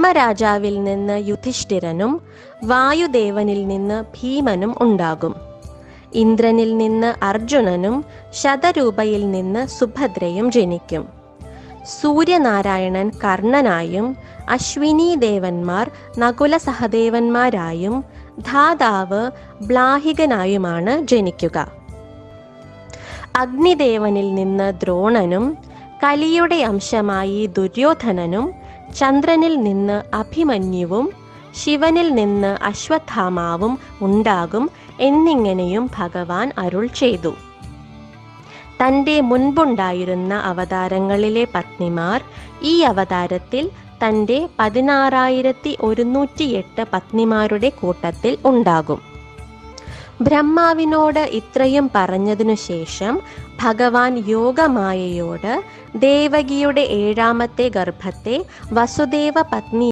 ധർമ്മരാജാവിൽ നിന്ന് യുധിഷ്ഠിരനും വായുദേവനിൽ നിന്ന് ഭീമനും ഉണ്ടാകും. ഇന്ദ്രനിൽ നിന്ന് അർജുനനും ശതരൂപയിൽ നിന്ന് സുഭദ്രയും ജനിക്കും. സൂര്യനാരായണൻ കർണനായും അശ്വിനി ദേവന്മാർ നകുല സഹദേവന്മാരായും ധാതാവ് ബ്ലാഹികനായുമാണ് ജനിക്കുക. അഗ്നിദേവനിൽ നിന്ന് ദ്രോണനും കലിയുടെ അംശമായി ദുര്യോധനനും ചന്ദ്രനിൽ നിന്ന് അഭിമന്യുവും ശിവനിൽ നിന്ന് അശ്വത്ഥാമാവും ഉണ്ടാകും എന്നിങ്ങനെയും ഭഗവാൻ അരുൾ ചെയ്തു. തൻ്റെ മുൻപുണ്ടായിരുന്ന അവതാരങ്ങളിലെ പത്നിമാർ ഈ അവതാരത്തിൽ തൻ്റെ 16,108 പത്നിമാരുടെ കൂട്ടത്തിൽ ഉണ്ടാകും. ബ്രഹ്മാവിനോട് ഇത്രയും പറഞ്ഞതിനു ശേഷം ഭഗവാൻ യോഗമായയോട് ദേവകിയുടെ 7ാമത്തെ ഗർഭത്തെ വസുദേവ പത്നി